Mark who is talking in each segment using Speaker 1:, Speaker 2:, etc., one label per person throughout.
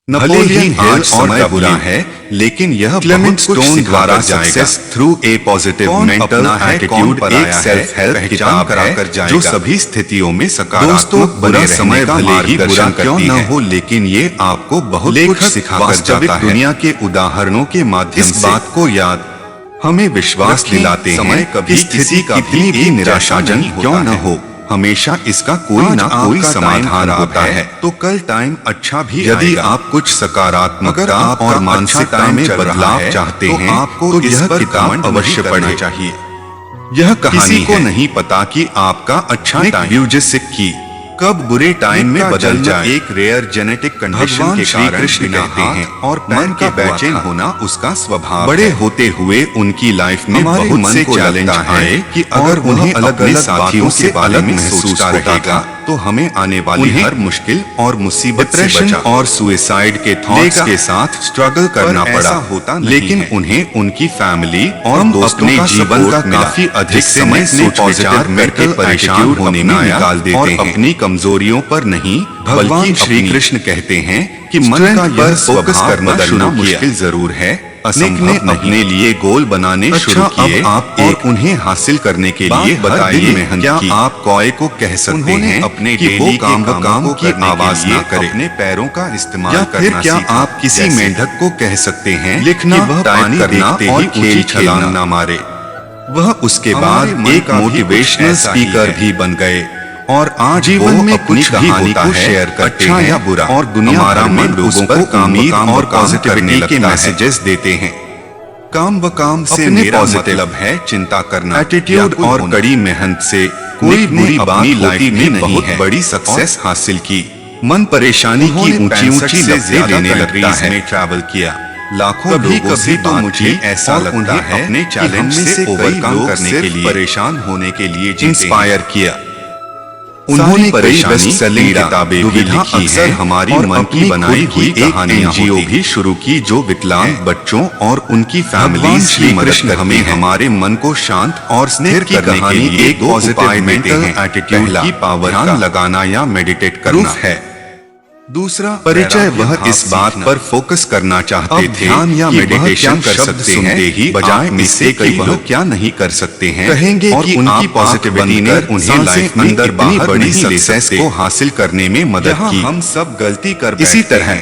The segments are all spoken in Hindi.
Speaker 1: नपोलियन हिल समय बुरा है, लेकिन यह क्लेमेंट स्टोन द्वारा success through a positive mental attitude एक सेल्फ हेल्प किताब है जो सभी स्थितियों में सकारात्मक बुरा समय भले ही बुरा क्यों न हो, लेकिन ये आपको बहुत कुछ सिखाकर जाता है। दुनिया के उदाहरणों के माध्यम से इस बात को याद हमें विश्वास दिलाते हैं कभी किसी का भी निराशाजनक क्यों न हो, हमेशा इसका कोई ना कोई समाधान होता है। तो कल टाइम अच्छा भी यदि आप कुछ सकारात्मकता और मानसिकता में बदलाव चाहते हैं तो यह किताब अवश्य पढ़ना चाहिए। यह कहानी को नहीं पता कि आपका अच्छा टाइम जिससे कि कब बुरे टाइम में बदल जाए। एक रेयर जेनेटिक कंडीशन के कारण कृष्ण कहते हैं और मन का बेचैन होना उसका स्वभाव। बड़े होते हुए उनकी लाइफ में बहुत से चैलेंज आए कि अगर उन्हें अलग अलग साथियों से अलग महसूस रहेगा तो हमें आने वाली हर मुश्किल और मुसीबत से बचा और सुसाइड के थॉट्स के साथ स्ट्रगल करना पड़ा। लेकिन उन्हें उनकी फैमिली और अपने जीवन का काफी अधिक समय पॉजिटिव मेंटल परेशान होने में निकाल देते हैं। अपनी कमजोरियों पर नहीं बल्कि श्री कृष्ण कहते हैं कि मन का यह फोकस करना शुरू मुश्किल जरूर है, असंभव ने अपने लिए गोल बनाने शुरू किए और उन्हें हासिल करने के लिए बताइए मेहनत क्या आप कौए को कह सकते हैं अपने डेली काम की आवाज ना करे, अपने पैरों का इस्तेमाल करना सीखे। क्या आप किसी मेंढक को कह सकते हैं लिखना वह पानी करना और खेल छलांग ना मारे। वह उसके बाद एक मोटिवेशनल स्पीकर भी बन गए और आज जीवन में कुछ कहानी को शेयर करते हैं या बुरा और दुनिया में लोगों को उम्मीद और पॉजिटिविटी के मैसेजेस देते हैं। काम व काम से मेरा मतलब है चिंता करना। एटीट्यूड और कड़ी मेहनत से कोई बुरी बात लाइफ में बहुत बड़ी सक्सेस हासिल की। मन परेशानी की ऊंची लहरें लेने लगता है। ट्रैवल किया लाखों लोगों से तो मुझे ऐसा लगता है अपने चैलेंज से ओवरकम करने के लिए परेशान होने के लिए इंस्पायर किया। उन्होंने बेस्ट सेलिंग किताबें भी लिखी हैं। हमारी मन की बनाई हुई एक एनजीओ भी शुरू की जो विकलांग बच्चों और उनकी फैमिलीज की मदद करते हैं। हमें हमारे मन को शांत और स्थिर करने के लिए एक पॉजिटिव मेंटल एटीट्यूड की पावर ध्यान लगाना या मेडिटेट करना है। दूसरा परिचय वह इस बात पर फोकस करना चाहते थे या मेडिटेशन कर सकते हैं ही बजाय इससे कई लोग क्या नहीं कर सकते हैं कहेंगे कि उनकी पॉजिटिविटी ने उन्हें लाइफ में अंदर बाहर बड़ी सक्सेस को हासिल करने में मदद की। हम सब गलती कर इसी तरह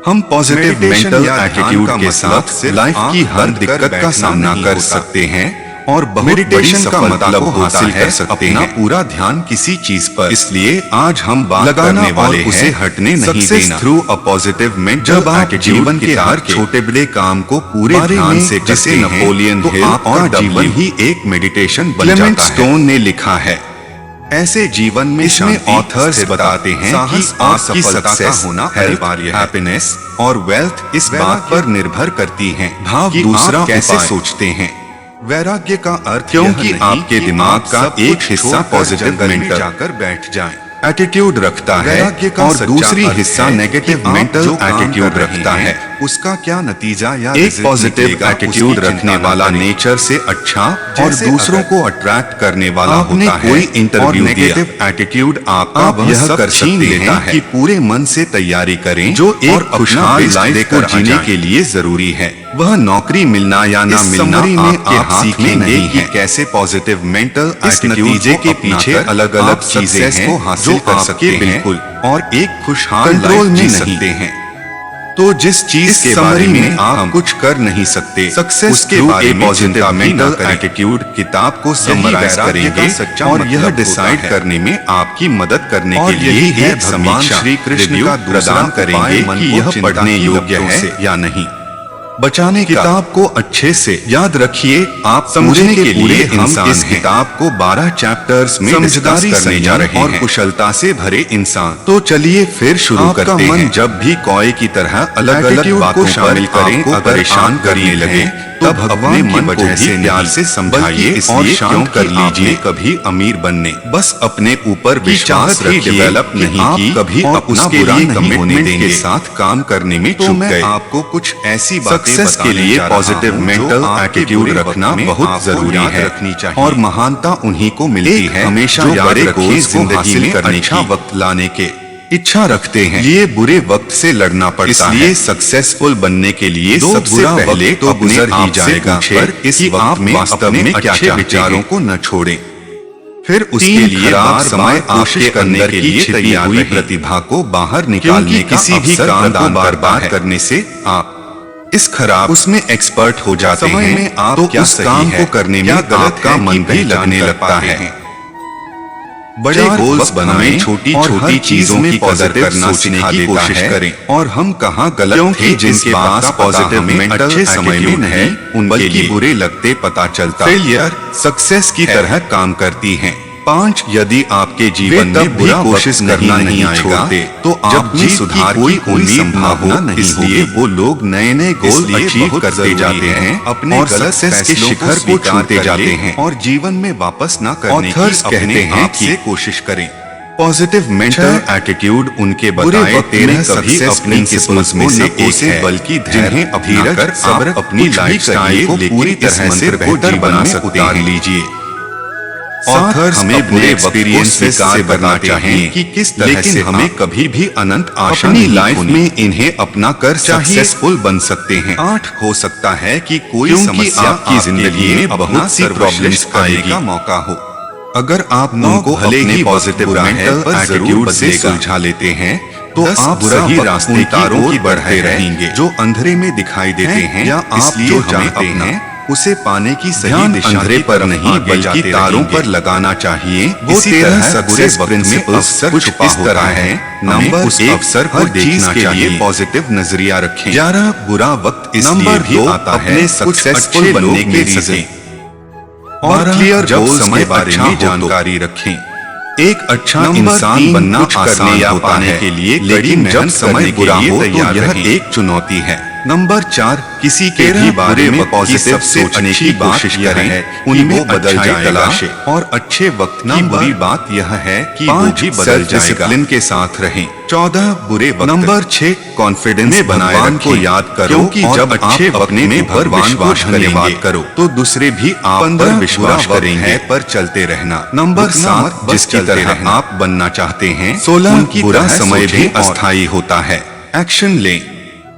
Speaker 1: हम पॉजिटिव मेंटल एटीट्यूड के साथ लाइफ की हर दिक्कत का सामना कर सकते हैं और मेडिटेशन का मतलब हासिल कर सकते हैं पूरा ध्यान किसी चीज पर। इसलिए आज हम बात करने वाले हैं उसे हटने नहीं देना through a positive mental attitude. जब आप जीवन के हर छोटे बड़े काम को पूरे ध्यान से करते हैं नपोलियन हिल और जीवन ही एक मेडिटेशन बन जाता है। क्लेमेंट स्टोन ने लिखा है ऐसे जीवन में इसमें ऑथर्स बताते हैं कि आपकी सक्सेस होना हैप्पीनेस और वेल्थ इस बात पर निर्भर करती है कि दूसरा कैसे सोचते हैं। वैराग्य का अर्थ क्योंकि आपके दिमाग का एक हिस्सा पॉजिटिव मेंटल जाकर बैठ जाए एटीट्यूड रखता है और दूसरी हिस्सा नेगेटिव मेंटल एटीट्यूड रखता है। उसका क्या नतीजा या एक पॉजिटिव एटीट्यूड रखने वाला नेचर से अच्छा और दूसरों को अट्रैक्ट करने वाला होता है। कोई इंटरव्यू नेगेटिव एटीट्यूड आपका यह कर सकते हैं कि पूरे मन से तैयारी करें जो एक खुशहाल लाइफ को जीने के लिए जरूरी है। वह नौकरी मिलना या ना मिलना आपके हाथ में नहीं है। कैसे पॉजिटिव मेंटल नतीजे के पीछे अलग अलग चीजें हैं हासिल कर सकते हैं बिल्कुल और एक खुशहाल कंट्रोल में सकते हैं। तो जिस चीज के बारे में आप कुछ कर नहीं सकते सक्सेस के बारे में पॉजिटिव मेंटल एटीट्यूड किताब को समराइज करेंगे और यह डिसाइड करने में आपकी मदद करने के लिए एक समीक्षा श्री कृष्ण का प्रदान करेंगे कि यह पढ़ने योग्य है या नहीं। बचाने किताब को अच्छे से याद रखिए। आप समझने के लिए हम इस किताब को 12 चैप्टर्स में समझदारी करने जा रहे हैं और कुशलता से भरे इंसान। तो चलिए फिर शुरू करते हैं। मन जब भी कौए की तरह अलग अलग बातों को शामिल करें परेशान करने लगे तब अपने मन को भी प्यार से समझाइए और शांत कर लीजिए। कभी अमीर बनने बस अपने ऊपर विश्वास डेवलप नहीं की कभी अपना बुरा नहीं होने देंगे साथ काम करने में चूक गए। आपको कुछ ऐसी सक्सेस के लिए पॉजिटिव मेंटल एटीट्यूड रखना बहुत जरूरी है रखनी चाहिए और महानता उन्हीं को मिलती है हमेशा याद रखिए जिंदगी में अच्छा वक्त लाने के इच्छा रखते हैं। ये बुरे वक्त से लड़ना पड़ता है। इसलिए सक्सेसफुल बनने के लिए सबसे पहले तो गुजर ही जाएगा, पर इस वक्त में वास्तव में अच्छे विचारों को न छोड़ें। फिर उसके लिए बार समय कोशिश करने के लिए तैयार हुई प्रतिभा को बाहर निकालने का किसी भी काम को बर्बाद करने से आप इस खराब उसमें एक्सपर्ट हो जाते हैं में आप तो उस काम को करने में आपका मन भी लगने लगता है। बड़े गोल्स बनाएं, छोटी छोटी चीजों में पॉजिटिव करना सीखने की कोशिश करें। और हम कहाँ गलत थे जिनके पास पॉजिटिव में अच्छे समय में नहीं, उनके बुरे लगते पता चलता। फेलियर सक्सेस की तरह काम करती हैं। 5 यदि आपके जीवन में बुरा कोशिश करना नहीं छोड़ते तो आप में सुधार की कोई संभावना नहीं। इसलिए वो लोग नए नए गोल अचीव करते जाते हैं, अपने सक्सेस के शिखर को छूते जाते हैं और जीवन में वापस न करने की कहते हैं कि कोशिश करें। पॉजिटिव मेंटल एटीट्यूड उनके बताए 13 कभी अपनी किस्मत में से एक है, बल्कि धैर्य अपनाकर सब्र अपनी लाइफस्टाइल को पूरी तरह से बेहतर बना सकते हैं। लीजिए ऑथर्स हमें अपने एक्सपीरियंसेस से बताते हैं कि किस तरह से हमें कभी भी अनंत आशा अपनी लाइफ में इन्हें अपना कर सक्सेसफुल बन सकते हैं। 8 हो सकता है कि कोई समस्या आपकी जिंदगी में बहुत सी प्रॉब्लम्स आएगी का मौका हो। अगर आप उनको भले ही पॉजिटिव मेंटल एटीट्यूड से सुलझा लेते हैं तो आप सही रास्ते तारों की बढ़ते रहेंगे जो अंधेरे में दिखाई देते हैं। या आप जो चाहते हैं उसे पाने की सही दिशा अंधेरे पर नहीं बल्कि तारों पर लगाना चाहिए। वो 13 सक्सेस प्रिंसिपल्स कुछ इस तरह है। नंबर उस अवसर को देखने के लिए पॉजिटिव नजरिया रखें। 11 बुरा वक्त इसलिए भी आता है सक्सेसफुल बनने के रीजन और क्लियर गोल्स के बारे में जानकारी रखें। एक अच्छा इंसान बनना आसान या पाने के लिए, लेकिन जब समय बुरा हो तो यह एक चुनौती है। नंबर 4 किसी के भी बारे में पॉजिटिव सोचने की कोशिश करें, उनमें बदल जाए तलाशें और अच्छे वक्त की बुरी बात यह है कि वो भी बदल जाएगा। डिसिप्लिन के साथ रहें। 14 बुरे वक्त। नंबर 6 कॉन्फिडेंस भगवान को याद करो कि जब अच्छे वक्त में भगवान को धन्यवाद करो तो दूसरे भी आप पर विश्वास करेंगे। पर चलते रहना। नंबर 7 जिसकी तरह आप बनना चाहते हैं। 16 बुरा समय भी अस्थायी होता है, एक्शन लें।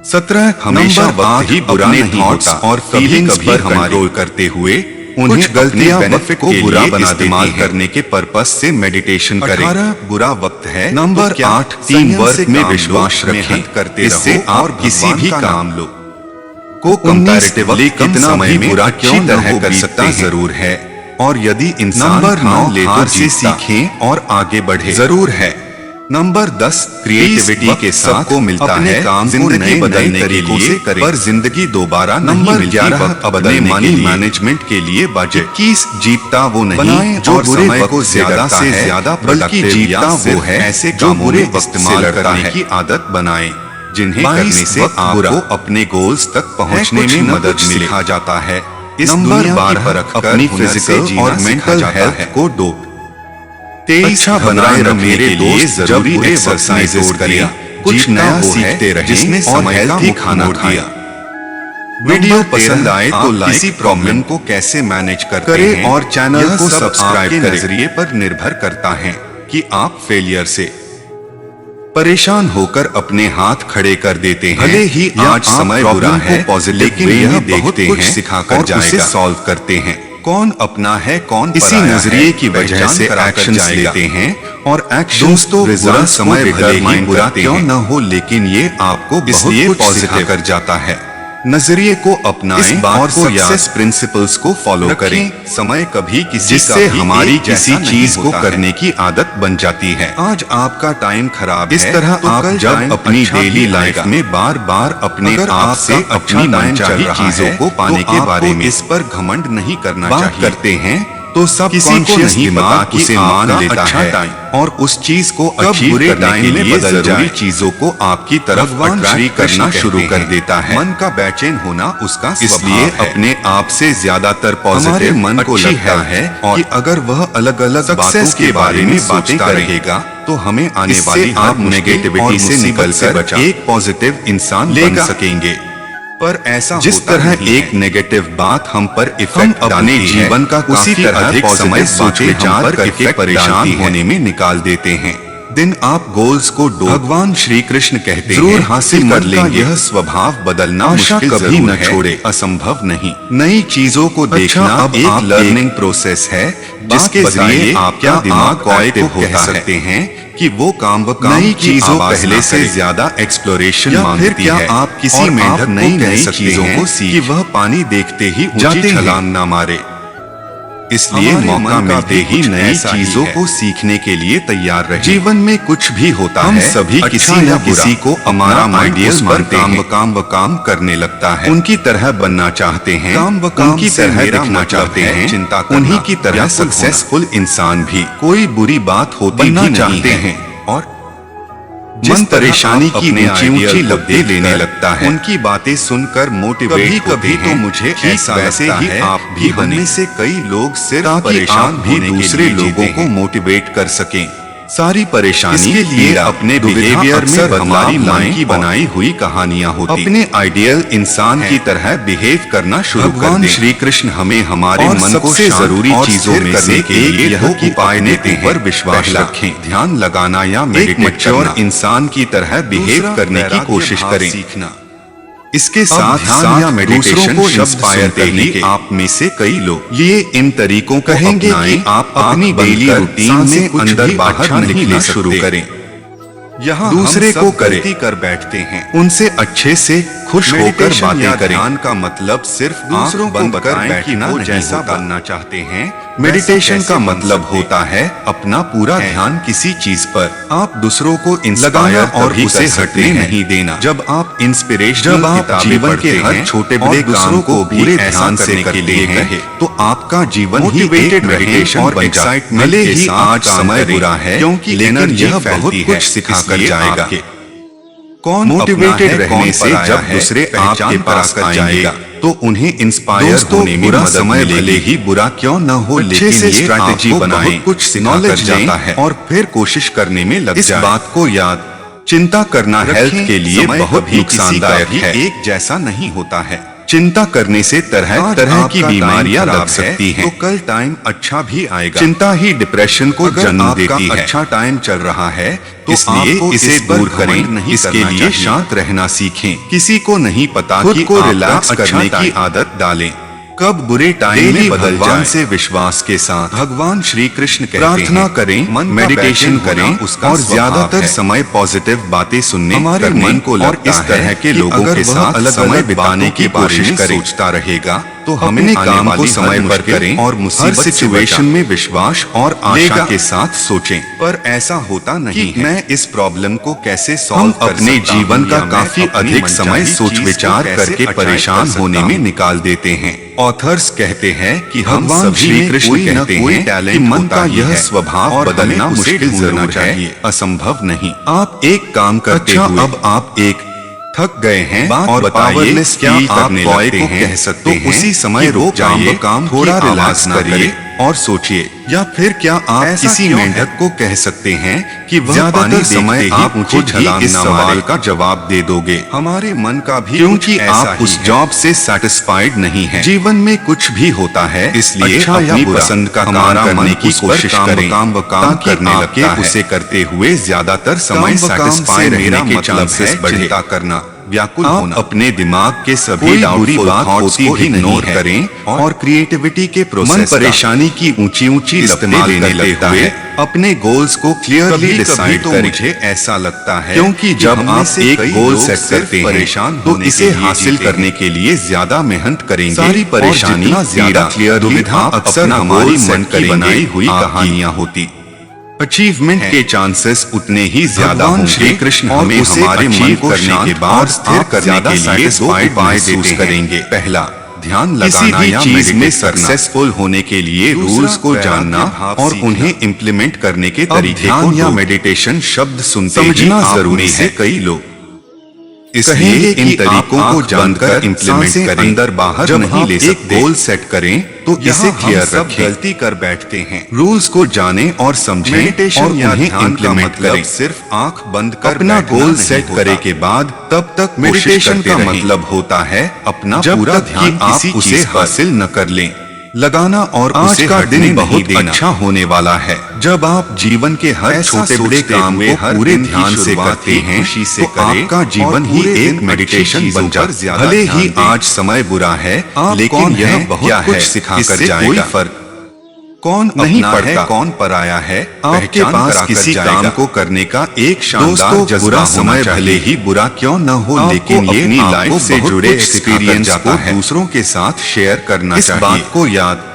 Speaker 1: 17 हमेशा वक्त ही बुरा नहीं होता और फीलिंग्स पर कंट्रोल करते हुए उन्हें गलतियां बेनिफिट को बुरा बना इस्तेमाल करने के पर्पस से मेडिटेशन करें। 18 बुरा वक्त है। नंबर 8 टीम वर्क में विश्वास रखें, करते इससे आप किसी भी काम लो को कंपैरेटिवली कम समय में बुरा क्यों तरह कर सकता जरूर है। और यदि इंसान मान ले तो से सीखें और आगे बढ़े जरूर है। नंबर 10 क्रिएटिविटी के साथ को मिलता है काम जिंदगी बदलने के लिए करें, पर जिंदगी दोबारा नहीं मिलती। 11 अपने मनी मैनेजमेंट के लिए बजट। 21 जीतता वो नहीं जो बुरे वक्त को ज्यादा से ज्यादा बल्कि जीतता वो है ऐसे जो बुरे वक्त से लड़ने की आदत बनाएं जिन्हें करने से आपको अपने गोल्स तक पहुंचने में मदद मिला जाता है। इस नंबर 12 पर अपनी फिजिकल और मेंटल हेल्थ को दो 23 बनाए रखने के लिए जरूरी एक्सरसाइजेस करें, कुछ नया सीखते रहें जिसमें समय का खाना खाया। वीडियो पसंद आए तो किसी प्रॉब्लम को कैसे मैनेज करते हैं और चैनल को सब्सक्राइब करें। नजरिए पर निर्भर करता है कि आप फेलियर से परेशान होकर अपने हाथ खड़े कर देते हैं। भले ही आज समय बुरा है लेकिन यह देखते हैं सिखाकर जाएगा, सॉल्व करते हैं। कौन अपना है कौन इसी नजरिए की वजह से एक्शंस लेते हैं और एक्शंस तो बुरा समय भले ही बुरा क्यों न हो लेकिन ये आपको इसलिए पॉजिटिव कर जाता है। नजरिए को अपनाएं और सक्सेस प्रिंसिपल्स को फॉलो करें। समय कभी किसी जिससे हमारी किसी चीज को करने की आदत बन जाती है। आज आपका टाइम खराब है, इस तरह तो आप जब अपनी डेली लाइफ में बार बार अपने आप से अपनी मनचाही चीजों को पाने के बारे में इस पर घमंड नहीं करना चाहिए। करते हैं तो सब किसी को नहीं पता कि उसे मान लेता है और उस चीज को अचीव करने के लिए जरूरी चीजों को आपकी तरफ अट्रैक्ट करना शुरू कर देता है। मन का बेचैन होना उसका इसलिए अपने आप से ज्यादातर पॉजिटिव मन को लगता है कि अगर वह अलग अलग बातों के बारे में बातें करेगा तो हमें आने वाली आप नेगेटिविटी से निकलकर एक पॉजिटिव इंसान बन सकेंगे। पर ऐसा जिस तरह एक नेगेटिव बात हम पर इफेक्ट अपने जीवन का उसी तरह अधिक समय सोच विचार करके परेशान होने में निकाल देते हैं। दिन आप गोल्स को भगवान श्री कृष्ण कहते हैं जरूर हासिल कर लेंगे। यह स्वभाव बदलना मुश्किल कभी न छोड़े, असंभव नहीं। नई चीजों को देखना अब एक लर्निंग प्रोसेस है, जिसके जरिए आपका दिमाग को कह सकते हैं कि वो काम नई चीजों पहले से ज्यादा एक्सप्लोरेशन मांगती है। आप किसी मेंढक नई चीजों को सीख वह पानी देखते ही ऊंची छलांग न मारे, इसलिए मौका मिलते ही नई चीजों को सीखने के लिए तैयार रहे। जीवन में कुछ भी होता है, सभी किसी न किसी को हमारा आइडियल पर काम करने लगता है। उनकी तरह बनना चाहते हैं, उनकी तरह दिखना चाहते हैं, चिंता उन्हीं की तरह सक्सेसफुल इंसान भी कोई बुरी बात होती भी चाहते हैं। और मन परेशानी की ऊंची लपटें लेने लगता है। उनकी बातें सुनकर मोटिवेट कभी तो मुझे ऐसा वैसे ही आप भी बनने से कई लोग सिर्फ परेशान भी दूसरे लोगों को मोटिवेट कर सकें। सारी परेशानी के लिए अपने बिहेवियर में हमारी मन की बनाई हुई कहानियां होती। अपने आइडियल इंसान की तरह बिहेव करना शुरू कर दें। भगवान श्री कृष्ण हमें हमारे मन को जरूरी चीजों में से एक कि पाने पर विश्वास रखें, ध्यान लगाना या एक मैच्योर इंसान की तरह बिहेव करने की कोशिश करें। सीखना इसके साथ या मेडिटेशन को इंस्पायर करने के आप में से कई लोग ये इन तरीकों को कहेंगे कि आप अपनी डेली रूटीन में अंदर बाहर निकलना शुरू करें। यहाँ दूसरे को गलती कर बैठते हैं, उनसे अच्छे से खुश होकर बातें करें। ध्यान का मतलब सिर्फ दूसरों को बताएं कि वो जैसा बनना चाहते हैं। मेडिटेशन का मतलब होता है अपना पूरा ध्यान किसी चीज पर। आप दूसरों को इंस्पायर और उसे हटने नहीं देना। जब आप इंस्पिरेशनल जब आप जीवन के हर छोटे बड़े काम को पूरे ध्यान से करते हैं, तो आपका जीवन ही एक मेडिटेशन और एक्साइटमेंट भले ही आज समय बुरा है, क्योंकि लेकिन यह बहुत कुछ सिखा कर जाएगा। कौन मोटिवेटेड रहने से जब दूसरे आपके पास आएगा तो उन्हें इंस्पायर होने में मदद समय भले ही बुरा क्यों न हो, लेकिन ये स्ट्रैटेजी बनाएं, कुछ नॉलेज जाता है और फिर कोशिश करने में लग जाए। इस बात को याद चिंता करना हेल्थ के लिए बहुत नुकसानदायक है, एक जैसा नहीं होता है। चिंता करने से तरह तरह की बीमारियां लग सकती हैं, तो कल टाइम अच्छा भी आएगा। चिंता ही डिप्रेशन को जन्म देती है। अच्छा टाइम चल रहा है तो इसलिए इसे दूर करें। इसके लिए शांत रहना सीखें। किसी को नहीं पता खुद को रिलैक्स करने की आदत डालें। कब बुरे टाइम में भगवान से विश्वास के साथ भगवान श्री कृष्ण कहते हैं प्रार्थना करें, मेडिटेशन करें और ज्यादातर समय पॉजिटिव बातें सुनने हमारे मन को और इस तरह के लोगों के साथ अलग समय बिताने की कोशिश सोचता रहेगा तो अपने काम को समय पर करें और हर सिचुएशन में विश्वास और आशा के साथ सोचें। पर ऐसा होता नहीं है। मैं इस प्रॉब्लम को कैसे सॉल्व कर अपने जीवन का काफी अधिक समय सोच विचार करके परेशान होने में निकाल देते हैं। ऑथर्स कहते हैं कि भगवान श्री कृष्ण कहते हैं कि मन का यह स्वभाव बदलना मुश्किल जरूर है, असंभव नहीं। आप एक काम करते हुए अब आप एक थक गए हैं और पावरलेस क्या आप बॉय को कह सकते हैं उसी समय रुक जाइए, काम थोड़ा रिलैक्स करिए और सोचिए। या फिर क्या आप किसी मेंढक को कह सकते हैं कि वह ज्यादातर समय आप खुद ही इस सवाल का जवाब दे दोगे। हमारे मन का भी क्योंकि आप उस जॉब से सैटिस्फाइड नहीं है। जीवन में कुछ भी होता है, इसलिए अपनी पसंद का काम करने की कोशिश करें। काम करने लगे उसे करते हुए ज्यादातर समय सैटिस्फाई रहने के चांसेस चिंता करना, व्याकुल होना। अपने दिमाग के सभी बुरी थॉट्स को इग्नोर करें और क्रिएटिविटी के प्रोसेस परेशानी की ऊंची ऊंची लपटें लेने लगता है। अपने गोल्स को क्लियरली डिसाइड करें। मुझे ऐसा लगता है क्योंकि जब आप एक गोल सेट करते हैं तो इसे हासिल करने के लिए ज्यादा मेहनत करेंगे। सारी परेशानी ज्यादा क्लियर दुविधा अक्सर हमारी मन की बनाई हुई कहानियां होती। अचीवमेंट के चांसेस उतने ही ज्यादा होंगे। श्री कृष्ण हमें हमारे मन को करने के बाद स्थिर करने के लिए दो उपाय देते करेंगे। पहला, ध्यान लगाना या चीज में सक्सेसफुल होने के लिए रूल्स को जानना और उन्हें इम्प्लीमेंट करने के तरीके। ध्यान या मेडिटेशन शब्द सुनते समझना जरूरी है। कई लोग इसलिए इन तरीकों को जानकर इम्प्लीमेंट करें। अंदर बाहर नहीं ले सकते। गोल सेट करें तो इसे क्लियर रखें। गलती कर बैठते हैं। रूल्स को जानें और समझें और उन्हें इम्प्लीमेंट करें। सिर्फ आंख बंद कर अपना गोल सेट करे के बाद तब तक मेडिटेशन का मतलब होता है अपना पूरा ध्यान आप उसे हासिल न कर लें। लगाना और आज का दिन बहुत अच्छा होने वाला है। जब आप जीवन के हर छोटे बड़े काम को पूरे ध्यान से करते हैं तो आपका जीवन ही एक मेडिटेशन बन जाता है। भले ही आज समय बुरा है लेकिन यह बहुत कुछ सिखा कर जाएगा। फर्क कौन नहीं पड़ता, कौन पराया है। आपके पास किसी काम को करने का एक शानदार जज्बा समय भले ही बुरा क्यों न हो लेकिन ये अपनी लाइफ से जुड़े एक्सपीरियंस को दूसरों के साथ शेयर करना चाहिए। इस बात को याद,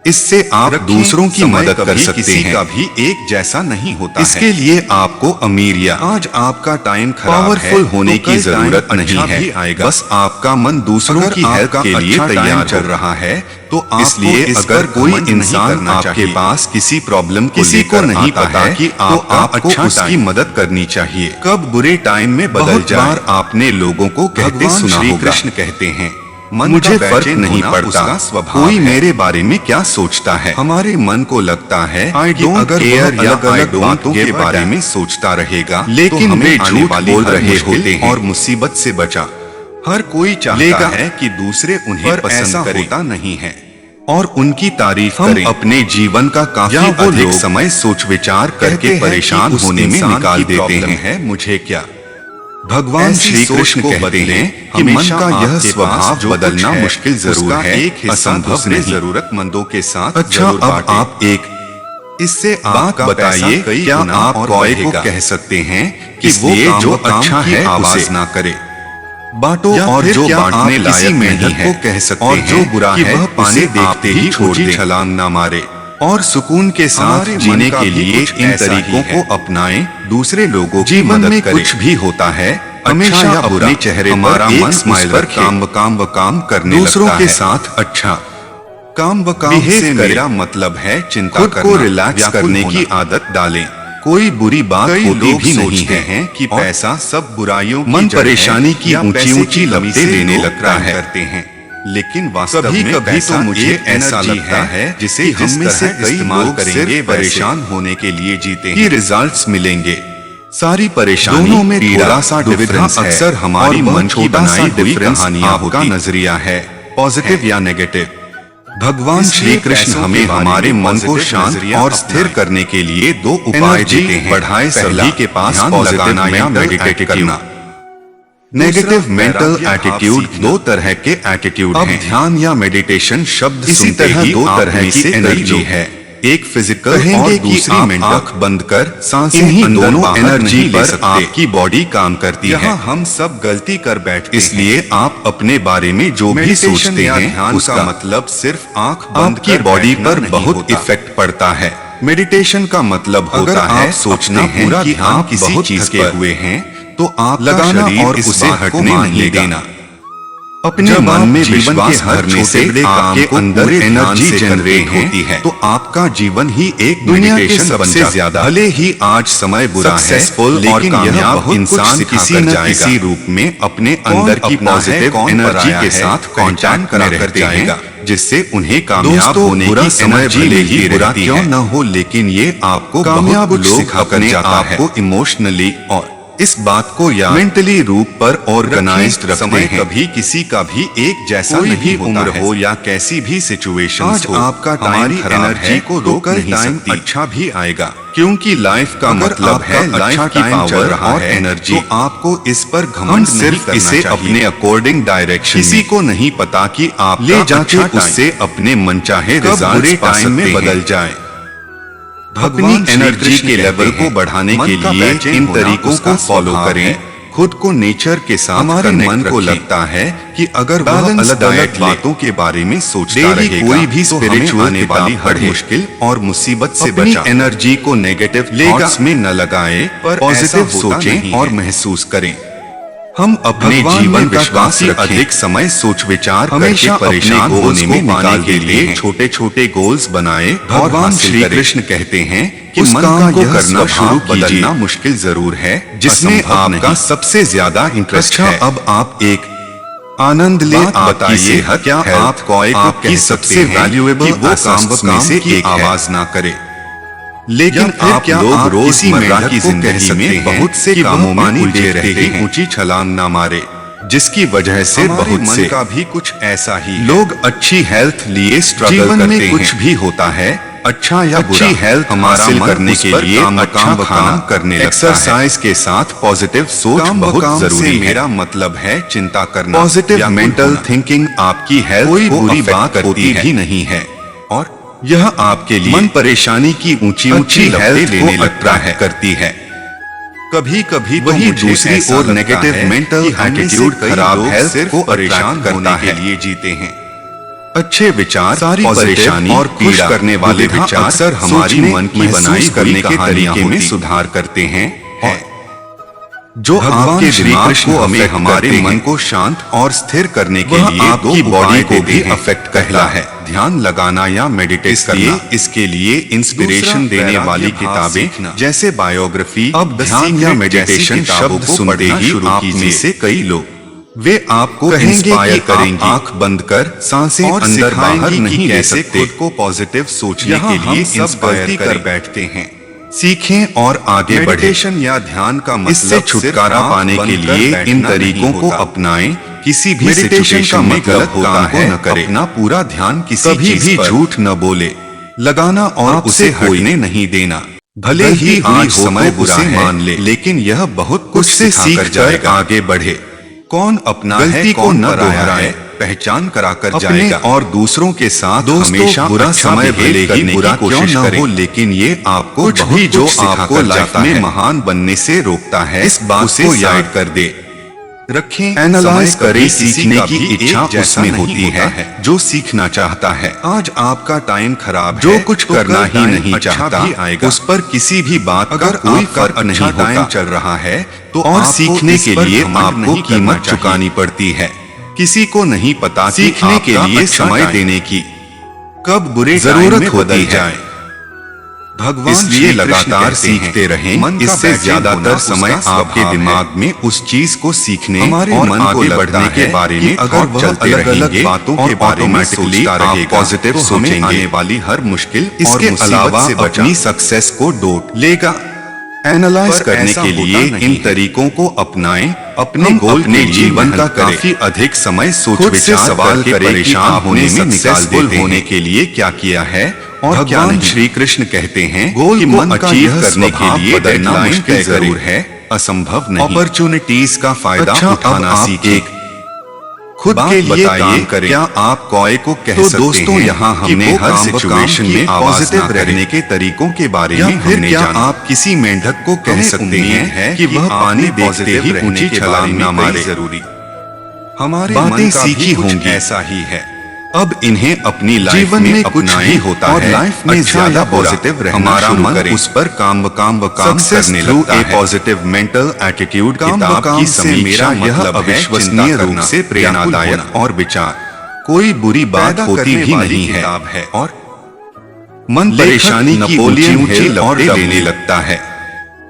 Speaker 1: इससे आप दूसरों की मदद कर सकते हैं। किसी का भी एक जैसा नहीं होता है। इसके लिए आपको अमीर या आज आपका टाइम पावरफुल होने की जरूरत नहीं है। बस आपका मन दूसरों की हेल्प के लिए तैयार चल रहा है तो इसलिए अगर कोई इंसान आपके पास किसी प्रॉब्लम किसी को नहीं पता कि आपको उसकी मदद करनी चाहिए। कब बुरे टाइम में बदल जाए। आपने लोगों को कहते सुना होगा, कृष्ण कहते हैं मुझे फर्क नहीं पड़ता कोई मेरे बारे में क्या सोचता है। हमारे मन को लगता है अगर केयर या अलग बातों के बारे में सोचता रहेगा लेकिन वे झूठ बोल रहे होते हैं और मुसीबत से बचा। हर कोई चाहता है कि दूसरे उन्हें पसंद करें, होता नहीं है और उनकी तारीफ करें। अपने जीवन का काफी अधिक समय सोच विचार करके परेशान होने में निकाल देते हैं। मुझे क्या, भगवान श्री कृष्ण कहते हैं कि मन का यह स्वभाव बदलना मुश्किल जरूर है, एक असंभव नहीं। जरूरतमंदों के साथ अच्छा अब आप एक इससे बात बताइए, क्या आप कौए को कह सकते हैं कि वो जो अच्छा है आवाज ना करे, बांटो और जो बांटने लायक नहीं है को कह सकते हैं, और जो बुरा है वह पानी देखते ही छोड़ दे, छलांग ना मारे और सुकून के साथ जीने के लिए इन तरीकों को अपनाएं। दूसरे लोगों की मदद में कुछ भी होता है हमेशा अपने चेहरे पर एक स्माइल पर काम करने दूसरों के साथ अच्छा काम से मेरा मतलब है चिंता करना, को रिलैक्स करने की आदत डालें। कोई बुरी बात होती भी नहीं है कि पैसा सब बुराइयों की मन परेशानी की ऊंची लपटें लेने लगता है करते हैं लेकिन वास्तव में कभी तो मुझे ऐसा लगता है जिसे हम में से कई लोग करेंगे परेशान होने के लिए जीते हैं, रिजल्ट्स मिलेंगे। सारी परेशानियों में थोड़ा सा डिफरेंस है। अक्सर हमारी मन की बनाई हुई कहानियां का नजरिया है, पॉजिटिव या नेगेटिव। भगवान श्री कृष्ण हमें हमारे मन को शांत और स्थिर करने के लिए दो उपाय देते हैं। बढ़ाए सभी के पास लगाना या मेडिटेट करना। नेगेटिव मेंटल एटीट्यूड, दो तरह के एटीट्यूड हैं। ध्यान या मेडिटेशन शब्द इसी तरह दो तरह की एनर्जी है, एक फिजिकल और दूसरी मेंटल। आंख बंद कर सांसें अंदर दोनों एनर्जी पर आपकी बॉडी काम करती है। हम सब गलती कर बैठते हैं, इसलिए आप अपने बारे में जो भी सोचते हैं उसका मतलब सिर्फ आंख बंद की बॉडी पर बहुत इफेक्ट पड़ता है। मेडिटेशन का मतलब होता है सोचना पूरा कि आप किसी चीज के हुए हैं तो आप लगाना और उसे हटने नहीं देना। अपने मन में विश्वास भरने से आपके अंदर एनर्जी जनरेट होती है तो आपका जीवन ही एक मेडिटेशन सबसे ज्यादा। भले ही आज समय बुरा है लेकिन यह इंसान किसी न किसी रूप में अपने अंदर की पॉजिटिव एनर्जी के साथ कांटेक्ट कर जाएगा जिससे उन्हें कामयाब होने की समय भले ही बुरा क्यों न हो लेकिन ये आपको कामयाब लोग अपने आप को इमोशनली और इस बात को या मेंटली रूप पर ऑर्गेनाइज्ड रखते हैं। कभी किसी का भी एक जैसा नहीं उम्र हो या कैसी भी सिचुएशंस हो, आपका हमारी एनर्जी को रोक नहीं सकती। अच्छा भी आएगा क्योंकि लाइफ का मतलब है लाइफ की पावर और एनर्जी। तो आपको इस पर घमंड सिर्फ इसे अपने अकॉर्डिंग डायरेक्शन। किसी को नहीं पता कि आप ले जाके उससे अपने मनचाहे रिजल्ट टाइम में बदल जाए। अपनी एनर्जी के लेवल को बढ़ाने के लिए इन तरीकों को फॉलो करें। खुद को नेचर के साथ हमारे मन को लगता है कि अगर वह अलग-अलग बातों के बारे में सोचता रहेगा कोई भी स्पिरिचुअल आने वाली हर मुश्किल और मुसीबत से बचा। एनर्जी को नेगेटिव थॉट्स में न लगाएं पर पॉजिटिव सोचें और महसूस करें। हम अपने जीवन विश्वास से अधिक समय सोच विचार करके परेशान होने में निकाल के लिए छोटे छोटे गोल्स बनाए। भगवान श्री कृष्ण कहते हैं कि उस काम को करना शुरू कीजिए। मुश्किल जरूर है जिसमें आपका सबसे ज्यादा इंटरेस्ट है। अब आप एक आनंद ले बताइए क्या आप कौए को कह सबसे वैल्यूएबल वो काम में से एक आवाज ना करे लेकिन आप क्या लोग रोजमर्रा की जिंदगी में बहुत से कामों में उलझे रहते हैं। ऊंची छलांग ना मारे जिसकी वजह से बहुत से
Speaker 2: का भी कुछ ऐसा ही
Speaker 1: लोग अच्छी हेल्थ लिए स्ट्रगल
Speaker 2: जीवन
Speaker 1: करते
Speaker 2: में
Speaker 1: हैं।
Speaker 2: कुछ भी होता है, अच्छा या
Speaker 1: अच्छी हेल्थ हासिल करने के लिए अच्छा काम करने लगता है। एक्सरसाइज के साथ पॉजिटिव सोच बहुत जरूरी है।
Speaker 2: मेरा मतलब है चिंता करना।
Speaker 1: पॉजिटिव मेंटल थिंकिंग आपकी हेल्थ
Speaker 2: कोई
Speaker 1: को
Speaker 2: बुरी
Speaker 1: अफेक्ट
Speaker 2: बात
Speaker 1: करती
Speaker 2: होती
Speaker 1: भी
Speaker 2: भी
Speaker 1: नहीं है
Speaker 2: और
Speaker 1: यह आपके लिए
Speaker 2: मन परेशानी की ऊंची ऊंची
Speaker 1: हेल्थ
Speaker 2: लेने लगता
Speaker 1: लगता
Speaker 2: है।
Speaker 1: करती है।
Speaker 2: कभी कभी
Speaker 1: वही दूसरी ओर नेगेटिव मेंटल एटीट्यूड खराब हेल्थ को
Speaker 2: परेशान
Speaker 1: करता
Speaker 2: के
Speaker 1: है।
Speaker 2: लिए जीते हैं।
Speaker 1: अच्छे विचार,
Speaker 2: सारी
Speaker 1: परेशानी और खुश
Speaker 2: पीड़ा,
Speaker 1: करने वाले
Speaker 2: दुविधा
Speaker 1: विचार
Speaker 2: अक्सर
Speaker 1: हमारी
Speaker 2: सोचने,
Speaker 1: मन की
Speaker 2: महसूस
Speaker 1: बनाई करने के
Speaker 2: कहानियां
Speaker 1: तरीके में
Speaker 2: होती।
Speaker 1: सुधार करते हैं
Speaker 2: और
Speaker 1: जो
Speaker 2: भगवान
Speaker 1: आपके
Speaker 2: श्री
Speaker 1: दिमाग
Speaker 2: कृष्ण
Speaker 1: को
Speaker 2: हमें
Speaker 1: हमें हमारे
Speaker 2: करते
Speaker 1: मन
Speaker 2: हैं।
Speaker 1: को शांत और स्थिर करने के
Speaker 2: वह
Speaker 1: लिए
Speaker 2: आपकी
Speaker 1: दो
Speaker 2: बॉडी
Speaker 1: उपाय
Speaker 2: को
Speaker 1: देते
Speaker 2: भी
Speaker 1: हैं।
Speaker 2: अफेक्ट
Speaker 1: पहला
Speaker 2: करता
Speaker 1: है ध्यान लगाना या मेडिटेट करना। इसके लिए इंस्पिरेशन
Speaker 2: दूसरा,
Speaker 1: देने
Speaker 2: वैराग्य
Speaker 1: वाली
Speaker 2: भाव
Speaker 1: किताबें
Speaker 2: सीखना।
Speaker 1: जैसे बायोग्राफी,
Speaker 2: अब
Speaker 1: ध्यान या मेडिटेशन शब्द सुनते ही आप में से कई लोग वे आपको
Speaker 2: कहेंगे
Speaker 1: इंस्पायर
Speaker 2: कि आप
Speaker 1: करेंगी। आंख बंद कर सांसें
Speaker 2: और
Speaker 1: अंदर बाहर
Speaker 2: सिखाएंगी कि
Speaker 1: नहीं ले
Speaker 2: कैसे
Speaker 1: सकते। खुद को पॉजिटिव सोचने
Speaker 2: यहाँ
Speaker 1: के लिए
Speaker 2: हम सब
Speaker 1: इंस्पायर
Speaker 2: गलती कर
Speaker 1: करें।
Speaker 2: बैठते हैं।
Speaker 1: सीखें और आगे बढ़ें।
Speaker 2: मेडिटेशन या ध्यान का मतलब
Speaker 1: इससे छुटकारा
Speaker 2: सिर्फ
Speaker 1: पाने
Speaker 2: आंख
Speaker 1: के
Speaker 2: बंद कर
Speaker 1: लिए इन
Speaker 2: बैठना
Speaker 1: तरीकों
Speaker 2: नहीं
Speaker 1: को
Speaker 2: होता।
Speaker 1: अपनाएं। किसी भी
Speaker 2: मेडिटेशन
Speaker 1: सिचुएशन
Speaker 2: का
Speaker 1: में
Speaker 2: मतलब
Speaker 1: गलत काम को न करें। अपना पूरा ध्यान किसी
Speaker 2: कभी
Speaker 1: चीज
Speaker 2: भी
Speaker 1: पर
Speaker 2: झूठ
Speaker 1: न बोले लगाना और
Speaker 2: आपसे
Speaker 1: उसे
Speaker 2: कोई
Speaker 1: हटने नहीं देना। भले
Speaker 2: गलती
Speaker 1: ही
Speaker 2: हुई
Speaker 1: आज
Speaker 2: हो
Speaker 1: समय
Speaker 2: तो
Speaker 1: बुरा
Speaker 2: उसे
Speaker 1: है
Speaker 2: मान ले,
Speaker 1: लेकिन यह बहुत कुछ
Speaker 2: उससे
Speaker 1: सीख कर
Speaker 2: जाएगा।
Speaker 1: आगे बढ़े। कौन अपना
Speaker 2: गलती
Speaker 1: है
Speaker 2: को
Speaker 1: कौन
Speaker 2: न
Speaker 1: पराया
Speaker 2: दोहराए,
Speaker 1: है पहचान कराकर
Speaker 2: अपने
Speaker 1: जाएगा। और दूसरों के साथ
Speaker 2: दोस्तों,
Speaker 1: हमेशा
Speaker 2: बुरा
Speaker 1: अच्छा
Speaker 2: समय
Speaker 1: बिहेव
Speaker 2: भले ही
Speaker 1: करने की
Speaker 2: बुरा
Speaker 1: कोशिश
Speaker 2: क्यों न
Speaker 1: करें।
Speaker 2: हो,
Speaker 1: लेकिन ये आपको
Speaker 2: कुछ
Speaker 1: बहुत
Speaker 2: भी जो
Speaker 1: कुछ
Speaker 2: आपको
Speaker 1: सिखाकर
Speaker 2: लाइफ
Speaker 1: जाता
Speaker 2: में
Speaker 1: है महान बनने से रोकता है।
Speaker 2: इस बात
Speaker 1: उसे
Speaker 2: को
Speaker 1: याद कर दे रखें।
Speaker 2: एनालाइज
Speaker 1: समय करें
Speaker 2: करें,
Speaker 1: सीखने की इच्छा
Speaker 2: जैसा
Speaker 1: उसमें
Speaker 2: नहीं
Speaker 1: होती
Speaker 2: होता
Speaker 1: है जो सीखना चाहता है। आज आपका टाइम खराब
Speaker 2: जो
Speaker 1: है,
Speaker 2: कुछ
Speaker 1: तो
Speaker 2: करना
Speaker 1: कल
Speaker 2: ही
Speaker 1: टाइम
Speaker 2: नहीं
Speaker 1: अच्छा
Speaker 2: चाहता,
Speaker 1: भी आएगा। उस पर किसी भी बात का
Speaker 2: अगर
Speaker 1: कोई
Speaker 2: आपका
Speaker 1: फर्क नहीं
Speaker 2: अच्छा टाइम
Speaker 1: होता।
Speaker 2: चल रहा है
Speaker 1: तो
Speaker 2: और
Speaker 1: आपको
Speaker 2: सीखने
Speaker 1: इस
Speaker 2: के
Speaker 1: पर
Speaker 2: लिए
Speaker 1: घमंड
Speaker 2: आपको
Speaker 1: नहीं
Speaker 2: कीमत
Speaker 1: करना चाहिए।
Speaker 2: चुकानी
Speaker 1: पड़ती है। किसी को नहीं पता कि
Speaker 2: सीखने के
Speaker 1: आपका
Speaker 2: लिए
Speaker 1: अच्छा
Speaker 2: समय
Speaker 1: टाइम
Speaker 2: देने की
Speaker 1: कब बुरे
Speaker 2: जरूरत
Speaker 1: टाइम में
Speaker 2: होती
Speaker 1: बदल
Speaker 2: है।
Speaker 1: जाए।
Speaker 2: भगवान
Speaker 1: इसलिए
Speaker 2: श्री कृष्ण
Speaker 1: लगातार
Speaker 2: कहते
Speaker 1: सीखते
Speaker 2: हैं,
Speaker 1: रहें।
Speaker 2: मन का
Speaker 1: इससे
Speaker 2: बैठे
Speaker 1: ज्यादातर
Speaker 2: होना
Speaker 1: समय
Speaker 2: उसका
Speaker 1: आपके
Speaker 2: स्वभाव है।
Speaker 1: दिमाग में उस चीज को सीखने
Speaker 2: हमारे
Speaker 1: और
Speaker 2: मन को
Speaker 1: आगे
Speaker 2: लगता
Speaker 1: बढ़ने के
Speaker 2: है
Speaker 1: बारे
Speaker 2: कि
Speaker 1: में
Speaker 2: अगर
Speaker 1: थॉट
Speaker 2: वह
Speaker 1: चलते
Speaker 2: अलग-अलग
Speaker 1: रहेंगे
Speaker 2: बातों
Speaker 1: और
Speaker 2: के बारे में
Speaker 1: ऑटोमेटिकली
Speaker 2: सोचता
Speaker 1: आप
Speaker 2: रहेगा,
Speaker 1: पॉजिटिव
Speaker 2: तो हमें
Speaker 1: सोचेंगे।
Speaker 2: आने
Speaker 1: आने वाली हर मुश्किल
Speaker 2: इसके
Speaker 1: और मुसीबत
Speaker 2: अलावा
Speaker 1: से बचा अपनी सक्सेस को डोट लेगा। एनालाइज
Speaker 2: पर
Speaker 1: करने
Speaker 2: ऐसा
Speaker 1: के
Speaker 2: होता
Speaker 1: लिए
Speaker 2: नहीं
Speaker 1: इन
Speaker 2: है।
Speaker 1: तरीकों को अपनाएं। अपने
Speaker 2: हम
Speaker 1: गोल
Speaker 2: अपने
Speaker 1: के
Speaker 2: जीवन
Speaker 1: जीवन
Speaker 2: का
Speaker 1: का काफी अधिक समय सोच
Speaker 2: खुद से
Speaker 1: विचार
Speaker 2: सवाल
Speaker 1: करके
Speaker 2: करें कि
Speaker 1: परेशान
Speaker 2: आपने
Speaker 1: होने में निकाल
Speaker 2: सक्सेसफुल
Speaker 1: देते
Speaker 2: होने
Speaker 1: हैं। के लिए क्या किया है और क्या
Speaker 2: भगवान
Speaker 1: नहीं। श्री कृष्ण कहते हैं
Speaker 2: गोल
Speaker 1: कि
Speaker 2: को
Speaker 1: मन का
Speaker 2: अचीव
Speaker 1: यह
Speaker 2: करने के
Speaker 1: स्वभाव
Speaker 2: लिए
Speaker 1: बदलना
Speaker 2: डेडलाइन
Speaker 1: मुश्किल
Speaker 2: तय
Speaker 1: जरूर
Speaker 2: करें।
Speaker 1: है, असंभव नहीं।
Speaker 2: अपॉर्चुनिटीज
Speaker 1: का फायदा
Speaker 2: अच्छा, अब
Speaker 1: उठाना
Speaker 2: आप
Speaker 1: सीखें।
Speaker 2: खुद
Speaker 1: बात
Speaker 2: के लिए
Speaker 1: बताइए,
Speaker 2: काम करें।
Speaker 1: क्या आप कॉय को कह
Speaker 2: तो
Speaker 1: सकते
Speaker 2: दोस्तों,
Speaker 1: हैं
Speaker 2: यहाँ
Speaker 1: कि
Speaker 2: हमने
Speaker 1: वो
Speaker 2: हर
Speaker 1: काम
Speaker 2: सिचुएशन
Speaker 1: की
Speaker 2: में
Speaker 1: पॉजिटिव
Speaker 2: आवाज ना
Speaker 1: रहने के तरीकों के बारे
Speaker 2: या
Speaker 1: में
Speaker 2: फिर
Speaker 1: हमने
Speaker 2: क्या
Speaker 1: जाना। आप किसी मेंढक को कह
Speaker 2: हमें
Speaker 1: सकते
Speaker 2: उम्मीद
Speaker 1: हैं
Speaker 2: है
Speaker 1: कि
Speaker 2: कि
Speaker 1: वह पानी
Speaker 2: आपने
Speaker 1: देखते ही
Speaker 2: positive
Speaker 1: ऊंची
Speaker 2: रहने के
Speaker 1: छलांग
Speaker 2: बारे
Speaker 1: न
Speaker 2: में
Speaker 1: मारे।
Speaker 2: कई
Speaker 1: जरूरी
Speaker 2: हमारे
Speaker 1: बातें
Speaker 2: मन का भी
Speaker 1: सीखी
Speaker 2: कुछ
Speaker 1: होंगी।
Speaker 2: ऐसा ही है।
Speaker 1: अब इन्हें अपनी लाइफ
Speaker 2: जीवन में कुछ
Speaker 1: अपनाएं
Speaker 2: भी होता
Speaker 1: और
Speaker 2: है,
Speaker 1: लाइफ में
Speaker 2: अच्छा
Speaker 1: ज्यादा
Speaker 2: या बुरा,
Speaker 1: पॉजिटिव रहना
Speaker 2: हमारा
Speaker 1: शुरू
Speaker 2: मन
Speaker 1: करें। उस पर काम
Speaker 2: Success
Speaker 1: करने
Speaker 2: through
Speaker 1: लगता
Speaker 2: a
Speaker 1: है। पॉजिटिव मेंटल एटीट्यूड
Speaker 2: काम
Speaker 1: किताब
Speaker 2: काम
Speaker 1: की
Speaker 2: से
Speaker 1: समीक्षा
Speaker 2: मेरा
Speaker 1: यह
Speaker 2: मतलब है
Speaker 1: अविश्वसनीय
Speaker 2: चिंता
Speaker 1: रूप
Speaker 2: करना,
Speaker 1: से प्रेरणादायक
Speaker 2: व्याकुल
Speaker 1: और विचार कोई बुरी बात
Speaker 2: पैदा
Speaker 1: होती
Speaker 2: करने
Speaker 1: भी
Speaker 2: वाली
Speaker 1: नहीं है।
Speaker 2: किताब है।
Speaker 1: और मन
Speaker 2: लेखक
Speaker 1: परेशानी की
Speaker 2: नेपोलियन
Speaker 1: ऊंची
Speaker 2: हिल और
Speaker 1: लपटें
Speaker 2: डब्ल्यू
Speaker 1: लेने लगता है।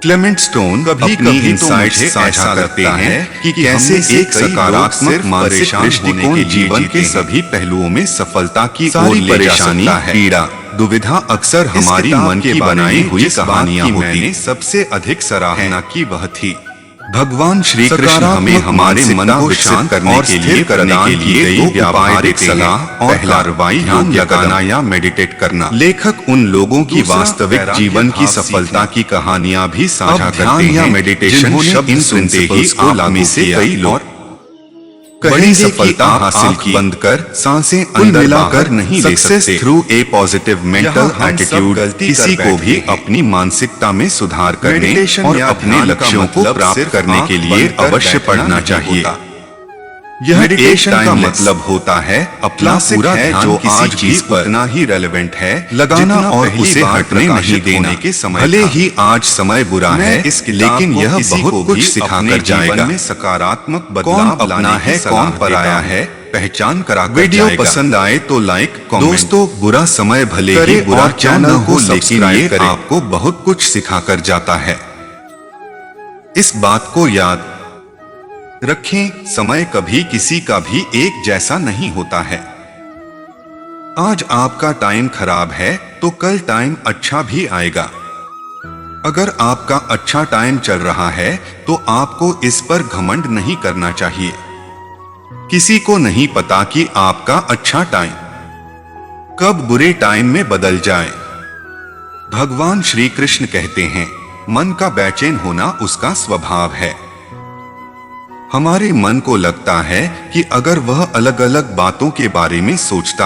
Speaker 1: क्लेमेंट स्टोन
Speaker 2: कभी
Speaker 1: अपनी
Speaker 2: कभी तो
Speaker 1: इंसाइट्स
Speaker 2: मुझे
Speaker 1: साझा
Speaker 2: ऐसा
Speaker 1: करते
Speaker 2: लगता
Speaker 1: हैं
Speaker 2: है
Speaker 1: कि
Speaker 2: कि
Speaker 1: कैसे
Speaker 2: हम में से
Speaker 1: एक
Speaker 2: कई लोग
Speaker 1: सकारात्मक
Speaker 2: सिर्फ
Speaker 1: मानसिक
Speaker 2: परेशान
Speaker 1: दृष्टिकोण
Speaker 2: होने के लिए
Speaker 1: जीवन
Speaker 2: जीते
Speaker 1: के
Speaker 2: हैं।
Speaker 1: सभी पहलुओं में सफलता की
Speaker 2: सारी
Speaker 1: ओर ले जा
Speaker 2: परेशानी,
Speaker 1: सकता है। पीड़ा, दुविधा अक्सर
Speaker 2: इस
Speaker 1: हमारी
Speaker 2: किताब
Speaker 1: मन
Speaker 2: के
Speaker 1: की
Speaker 2: बारे
Speaker 1: बनाई
Speaker 2: में
Speaker 1: हुई
Speaker 2: जिस बात
Speaker 1: कहानियां
Speaker 2: की
Speaker 1: होती
Speaker 2: मैंने
Speaker 1: सबसे अधिक सराहना
Speaker 2: है।
Speaker 1: की वह थी। भगवान श्री कृष्ण
Speaker 2: सकारात्मक
Speaker 1: हमें हमारे मन
Speaker 2: मानसिकता
Speaker 1: को
Speaker 2: विकसित
Speaker 1: शांत
Speaker 2: करने
Speaker 1: और
Speaker 2: के
Speaker 1: स्थिर
Speaker 2: लिए
Speaker 1: करने के लिए दो उपाय देते हैं।
Speaker 2: और
Speaker 1: पहला,
Speaker 2: कार्रवाई
Speaker 1: ध्यान
Speaker 2: योग्य
Speaker 1: लगाना
Speaker 2: कदम।
Speaker 1: या मेडिटेट करना। लेखक उन लोगों की
Speaker 2: दूसरा,
Speaker 1: वास्तविक
Speaker 2: वैराग्य
Speaker 1: जीवन की
Speaker 2: भाव
Speaker 1: सफलता
Speaker 2: सीखना।
Speaker 1: की कहानियां भी साझा
Speaker 2: अब
Speaker 1: करते
Speaker 2: ध्यान या
Speaker 1: हैं।
Speaker 2: मेडिटेशन
Speaker 1: जिन्होंने
Speaker 2: शब्द
Speaker 1: इन
Speaker 2: सुनते ही
Speaker 1: प्रिंसिपल्स को
Speaker 2: आप
Speaker 1: लागू
Speaker 2: में से
Speaker 1: किया
Speaker 2: कई लोग
Speaker 1: और
Speaker 2: कहेंगे
Speaker 1: बड़ी
Speaker 2: कि
Speaker 1: सफलता
Speaker 2: आप
Speaker 1: हासिल
Speaker 2: आंख
Speaker 1: की।
Speaker 2: बंद
Speaker 1: कर सांसें
Speaker 2: कुल
Speaker 1: अंदर
Speaker 2: मिलाकर
Speaker 1: बाहर नहीं ले
Speaker 2: सक्सेस
Speaker 1: सकते।
Speaker 2: थ्रू
Speaker 1: ए पॉजिटिव मेंटल
Speaker 2: यहाँ हम सब
Speaker 1: एटीट्यूड
Speaker 2: गलती कर
Speaker 1: किसी को भी
Speaker 2: बैठते हैं।
Speaker 1: अपनी मानसिकता में सुधार करने
Speaker 2: मेडिटेशन
Speaker 1: और
Speaker 2: या
Speaker 1: अपने
Speaker 2: ध्यान का
Speaker 1: लक्ष्यों को
Speaker 2: मतलब
Speaker 1: प्राप्त
Speaker 2: सिर्फ
Speaker 1: करने
Speaker 2: आंख
Speaker 1: के लिए
Speaker 2: बंद कर
Speaker 1: अवश्य
Speaker 2: बैठना
Speaker 1: पढ़ना
Speaker 2: नहीं
Speaker 1: चाहिए।
Speaker 2: होता।
Speaker 1: यह
Speaker 2: मेडिटेशन
Speaker 1: एक
Speaker 2: का
Speaker 1: टाइमलेस
Speaker 2: मतलब
Speaker 1: होता है अपना
Speaker 2: क्लासिक
Speaker 1: पूरा
Speaker 2: है
Speaker 1: ध्यान
Speaker 2: जो
Speaker 1: किसी
Speaker 2: आज
Speaker 1: चीज
Speaker 2: भी
Speaker 1: पर
Speaker 2: उतना ही रेलेवेंट है
Speaker 1: लगाना
Speaker 2: जितना
Speaker 1: और
Speaker 2: पहली
Speaker 1: उसे
Speaker 2: बार
Speaker 1: हटने नहीं
Speaker 2: प्रकाशित
Speaker 1: देना।
Speaker 2: होने के समय
Speaker 1: भले
Speaker 2: था।
Speaker 1: ही आज समय बुरा
Speaker 2: मैं
Speaker 1: है,
Speaker 2: इस किताब
Speaker 1: लेकिन
Speaker 2: को
Speaker 1: यह
Speaker 2: किसी को
Speaker 1: बहुत
Speaker 2: भी
Speaker 1: कुछ सिखा
Speaker 2: अपने
Speaker 1: कर जाएगा।
Speaker 2: जीवन में सकारात्मक
Speaker 1: कौन
Speaker 2: बदलाव
Speaker 1: अपना
Speaker 2: लाने की
Speaker 1: है
Speaker 2: सलाह
Speaker 1: कौन पराया
Speaker 2: देता हूं।
Speaker 1: है पहचान करा कर
Speaker 2: वीडियो
Speaker 1: जाएगा।
Speaker 2: पसंद
Speaker 1: आए तो लाइक कमेंट।
Speaker 2: दोस्तों,
Speaker 1: बुरा समय भले ही
Speaker 2: करें
Speaker 1: बुरा
Speaker 2: और
Speaker 1: चैनल
Speaker 2: चैनल
Speaker 1: को
Speaker 2: को
Speaker 1: लेकिन
Speaker 2: सब्सक्राइब
Speaker 1: ये
Speaker 2: करें।
Speaker 1: आपको बहुत कुछ सिखा कर जाता है। इस बात को याद रखें, समय कभी किसी का भी एक जैसा नहीं होता है। आज आपका टाइम खराब है तो कल टाइम अच्छा भी आएगा। अगर आपका अच्छा टाइम चल रहा है तो आपको इस पर घमंड नहीं करना चाहिए। किसी को नहीं पता कि आपका अच्छा टाइम कब बुरे टाइम में बदल जाए। भगवान श्री कृष्ण कहते हैं, मन का बेचैन होना उसका स्वभाव है। हमारे मन को लगता है कि अगर वह अलग अलग बातों के बारे में सोचता